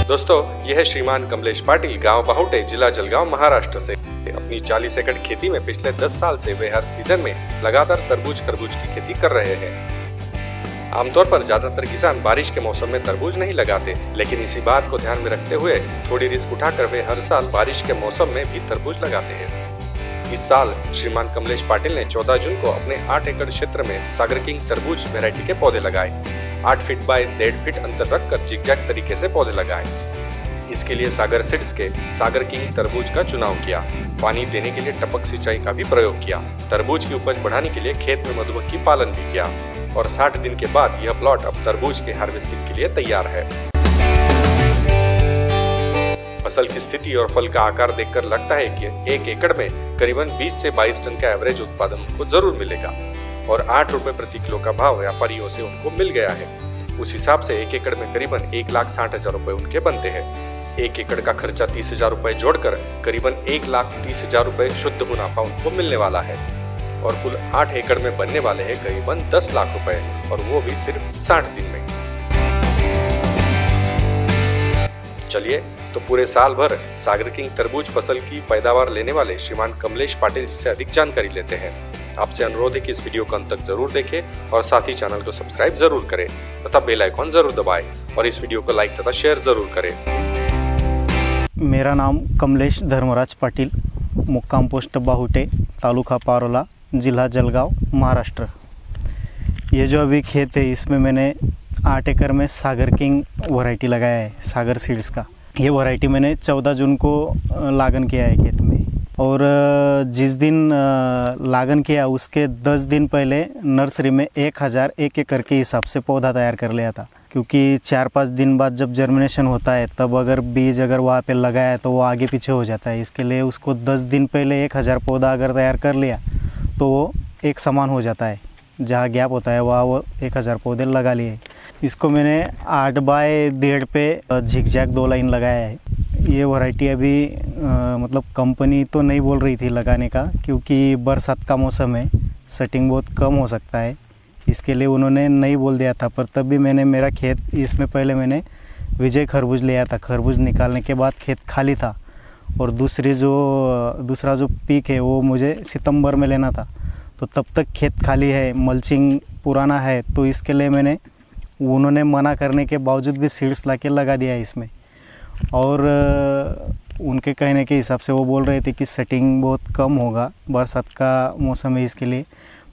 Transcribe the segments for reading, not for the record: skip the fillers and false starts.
दोस्तों, यह है श्रीमान कमलेश पाटिल, गांव बाहुटे, जिला जलगांव, महाराष्ट्र से। अपनी 40 एकड़ खेती में पिछले 10 साल से वे हर सीजन में लगातार तरबूज खरबूज की खेती कर रहे हैं। आमतौर पर ज्यादातर किसान बारिश के मौसम में तरबूज नहीं लगाते, लेकिन इसी बात को ध्यान में रखते हुए थोड़ी रिस्क उठाकर वे हर साल बारिश के मौसम में भी तरबूज लगाते हैं। इस साल श्रीमान कमलेश पाटिल ने 14 जून को अपने 8 एकड़ क्षेत्र में सागर किंग तरबूज वैरायटी के पौधे लगाए। 8 फीट बाय 1.5 फीट अंतर रखकर जिगजैग तरीके से पौधे लगाए। इसके लिए सागर सीड्स के सागर किंग तरबूज का चुनाव किया। पानी देने के लिए टपक सिंचाई का भी प्रयोग किया। तरबूज की उपज बढ़ाने के लिए खेत में मधुमक्खी पालन भी किया और 60 दिन के बाद यह प्लॉट अब तरबूज के हार्वेस्टिंग के लिए तैयार है। फसल की स्थिति और फल का आकार देखकर लगता है कि 1 एकड़ में करीबन 20 से 22 टन का एवरेज उत्पादन उनको जरूर मिलेगा और 8 रुपए प्रति किलो का भाव व्यापारियों से उनको मिल गया है। उस हिसाब से 1 एकड़ में करीबन 1,60,000 रुपए उनके बनते हैं। 1 एकड़ का खर्चा 30,000 रुपए जोड़कर करीबन 1,30,000 रुपए शुद्ध मुनाफा उनको मिलने वाला है और कुल 8 एकड़ में बनने वाले हैं करीबन 10 लाख रुपए, और वो भी सिर्फ 60 दिन में। चलिए तो पूरे साल भर सागर किंग तरबूज फसल की पैदावार लेने वाले श्रीमान कमलेश पाटिल जी से अधिक जानकारी लेते हैं। आपसे अनुरोध है कि इस वीडियो को अंत तक जरूर देखें और साथ ही चैनल को सब्सक्राइब जरूर करें तथा बेल आइकॉन जरूर दबाएं और इस वीडियो को लाइक तथा शेयर जरूर करें। मेरा नाम कमलेश धर्मराज पाटिल, मुक्काम पोस्ट बाहुटे, तालुका पारोला, जिला जलगांव, महाराष्ट्र। ये जो अभी खेत है इसमें मैंने 8 एकड़ में सागर किंग वैरायटी लगाया है, सागर सीड्स का। ये वैरायटी मैंने 14 जून को लागन किया है खेत में, और जिस दिन लागन किया उसके 10 दिन पहले नर्सरी में 1000 एक एकड़ के हिसाब से पौधा तैयार कर लिया था, क्योंकि 4-5 दिन बाद जब जर्मिनेशन होता है तब अगर बीज अगर वहाँ पे लगाया है तो वो आगे पीछे हो जाता है। इसके लिए उसको 10 दिन पहले 1000 पौधा अगर तैयार कर लिया तो वो एक समान हो जाता है, जहाँ गैप होता है वहाँ वो 1000 पौधे लगा लिए। इसको मैंने 8 बाय 1.5 पे झिगजैग 2 लाइन लगाया है। ये वैरायटी अभी मतलब कंपनी तो नहीं बोल रही थी लगाने का, क्योंकि बरसात का मौसम है, सेटिंग बहुत कम हो सकता है, इसके लिए उन्होंने नहीं बोल दिया था। पर तब भी मैंने मेरा खेत, इसमें पहले मैंने विजय खरबूज लिया था। खरबूज निकालने के बाद खेत खाली था और दूसरा जो पीक है वो मुझे सितंबर में लेना था, तो तब तक खेत खाली है, मल्चिंग पुराना है, तो इसके लिए उन्होंने मना करने के बावजूद भी सीड्स ला के लगा दिया है इसमें। और उनके कहने के हिसाब से वो बोल रहे थे कि सेटिंग बहुत कम होगा, बरसात का मौसम है इसके लिए,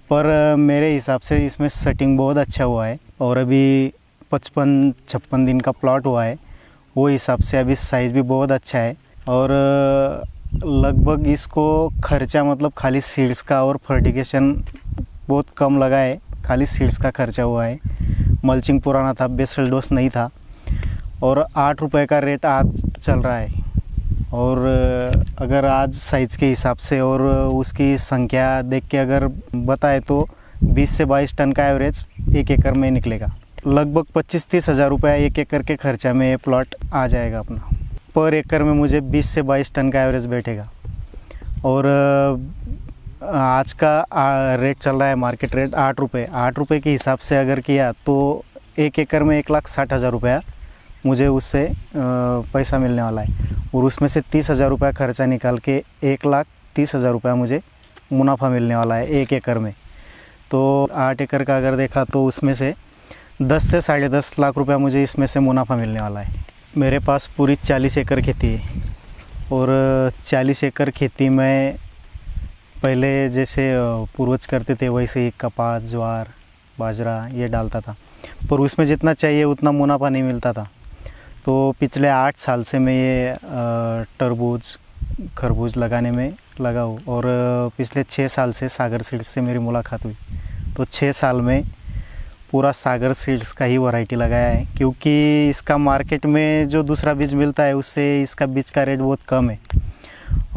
पर मेरे हिसाब से इसमें सेटिंग बहुत अच्छा हुआ है। और अभी 55-56 दिन का प्लॉट हुआ है, वो हिसाब से अभी साइज़ भी बहुत अच्छा है। और लगभग इसको खर्चा मतलब खाली सीड्स का और फर्टिगेशन बहुत कम लगा है, खाली सीड्स का खर्चा हुआ है। मल्चिंग पुराना था, बेसल डोस नहीं था, और 8 रुपए का रेट आज चल रहा है। और अगर आज साइज़ के हिसाब से और उसकी संख्या देख के अगर बताए तो 20 से 22 टन का एवरेज 1 एकड़ में निकलेगा। लगभग 25-30 हज़ार रुपये 1 एकड़ के खर्चा में ये प्लॉट आ जाएगा अपना। पर एकड़ में मुझे 20 से 22 टन का एवरेज बैठेगा। और आज का रेट चल रहा है मार्केट रेट 8 रुपये। 8 रुपये के हिसाब से अगर किया तो 1 एकड़ में 1,60,000 रुपया मुझे उससे पैसा मिलने वाला है, और उसमें से 30,000 रुपया खर्चा निकाल के 1,30,000 रुपया मुझे मुनाफा मिलने वाला है 1 एकड़ में। तो 8 एकड़ का अगर देखा तो उसमें से 10 से 10.5 लाख रुपया मुझे इसमें से मुनाफा मिलने वाला है। मेरे पास पूरी 40 एकड़ खेती है, और 40 एकड़ खेती में पहले जैसे पूर्वज करते थे वैसे ही कपास, ज्वार, बाजरा ये डालता था, पर उसमें जितना चाहिए उतना मुनाफा नहीं मिलता था। तो पिछले 8 साल से मैं ये तरबूज खरबूज लगाने में लगा हूँ, और पिछले 6 साल से सागर सीड्स से मेरी मुलाकात हुई। तो 6 साल में पूरा सागर सीड्स का ही वैरायटी लगाया है, क्योंकि इसका मार्केट में जो दूसरा बीज मिलता है उससे इसका बीज का रेट बहुत कम है,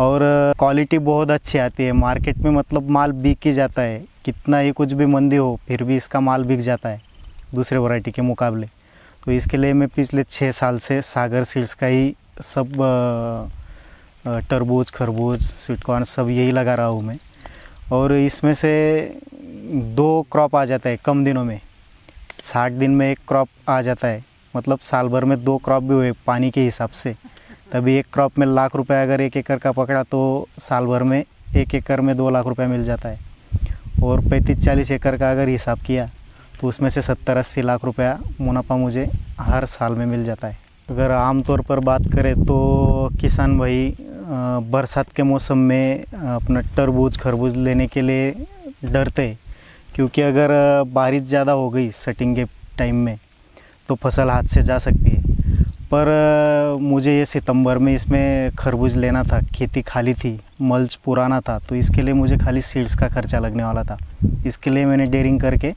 और क्वालिटी बहुत अच्छी आती है मार्केट में। मतलब माल बिक ही जाता है, कितना ही कुछ भी मंदी हो फिर भी इसका माल बिक जाता है दूसरे वैरायटी के मुकाबले। तो इसके लिए मैं पिछले 6 साल से सागर सीड्स का ही सब तरबूज खरबूज स्वीटकॉर्न सब यही लगा रहा हूँ मैं। और इसमें से 2 क्रॉप आ जाता है कम दिनों में, 60 दिन में एक क्रॉप आ जाता है मतलब साल भर में 2 क्रॉप भी हुए पानी के हिसाब से, तभी एक क्रॉप में लाख रुपए अगर 1 एकड़ का पकड़ा तो साल भर में 1 एकड़ में 2 लाख रुपए मिल जाता है। और 35-40 एकड़ का अगर हिसाब किया तो उसमें से 70-80 लाख रुपया मुनाफा मुझे हर साल में मिल जाता है। अगर आम तौर पर बात करें तो किसान भाई बरसात के मौसम में अपना तरबूज खरबूज लेने के लिए डरते हैं, क्योंकि अगर बारिश ज़्यादा हो गई सटिंग के टाइम में तो फसल हाथ से जा सकती है। पर मुझे ये सितंबर में इसमें खरबूज लेना था, खेती खाली थी, मल्च पुराना था, तो इसके लिए मुझे खाली सीड्स का खर्चा लगने वाला था। इसके लिए मैंने डेयरिंग करके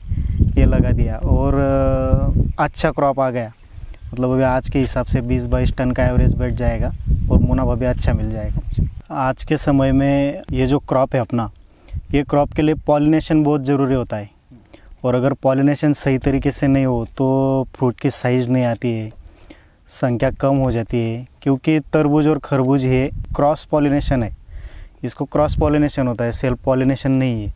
ये लगा दिया और अच्छा क्रॉप आ गया। मतलब अभी आज के हिसाब से 20-22 टन का एवरेज बैठ जाएगा और मुनाफा भी अच्छा मिल जाएगा मुझे। आज के समय में ये जो क्रॉप है अपना, ये क्रॉप के लिए पॉलिनेशन बहुत ज़रूरी होता है, और अगर पॉलिनेशन सही तरीके से नहीं हो तो फ्रूट की साइज़ नहीं आती है, संख्या कम हो जाती है। क्योंकि तरबूज और खरबूज ये क्रॉस पॉलिनेशन है, इसको क्रॉस पॉलिनेशन होता है, सेल्फ पॉलिनेशन नहीं है।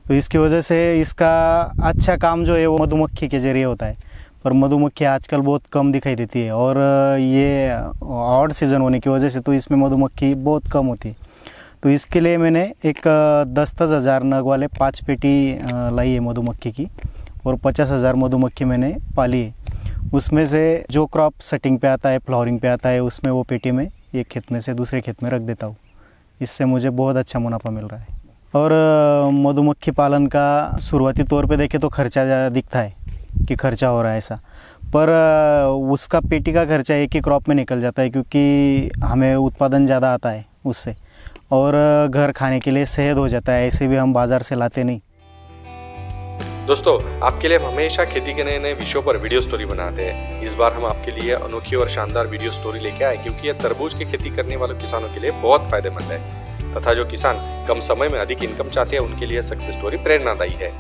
तो इसकी वजह से इसका अच्छा काम जो है वो मधुमक्खी के जरिए होता है, पर मधुमक्खी आजकल बहुत कम दिखाई देती है, और ये ऑड सीज़न होने की वजह से तो इसमें मधुमक्खी बहुत कम होती है। तो इसके लिए मैंने एक 10-10 हज़ार नग वाले 5 पेटी लाई है मधुमक्खी की, और 50,000 मधुमक्खी मैंने पाली है। उसमें से जो क्रॉप सेटिंग पे आता है, फ्लावरिंग पे आता है, उसमें वो पेटी में एक खेत में से दूसरे खेत में रख देता हूँ। इससे मुझे बहुत अच्छा मुनाफा मिल रहा है। और मधुमक्खी पालन का शुरुआती तौर पे देखें तो खर्चा दिखता है कि खर्चा हो रहा है ऐसा, पर उसका पेटी का खर्चा एक ही क्रॉप में निकल जाता है, क्योंकि हमें उत्पादन ज़्यादा आता है उससे, और घर खाने के लिए सेहत हो जाता है। ऐसे भी हम बाज़ार से लाते नहीं। दोस्तों, आपके लिए हम हमेशा खेती के नए नए विषयों पर वीडियो स्टोरी बनाते हैं। इस बार हम आपके लिए अनोखी और शानदार वीडियो स्टोरी लेके आए, क्योंकि यह तरबूज की खेती करने वाले किसानों के लिए बहुत फायदेमंद है, तथा जो किसान कम समय में अधिक इनकम चाहते हैं उनके लिए सक्सेस स्टोरी प्रेरणादायी है।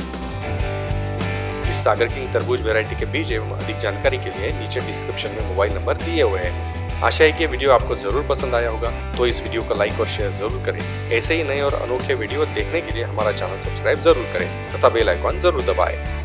इस सागर किंग तरबूज वैरायटी के बीज एवं अधिक जानकारी के लिए नीचे डिस्क्रिप्शन में मोबाइल नंबर दिए हुए हैं। आशा है कि वीडियो आपको जरूर पसंद आया होगा, तो इस वीडियो को लाइक और शेयर जरूर करें। ऐसे ही नए और अनोखे वीडियो देखने के लिए हमारा चैनल सब्सक्राइब जरूर करें तथा बेल आइकॉन जरूर दबाएं।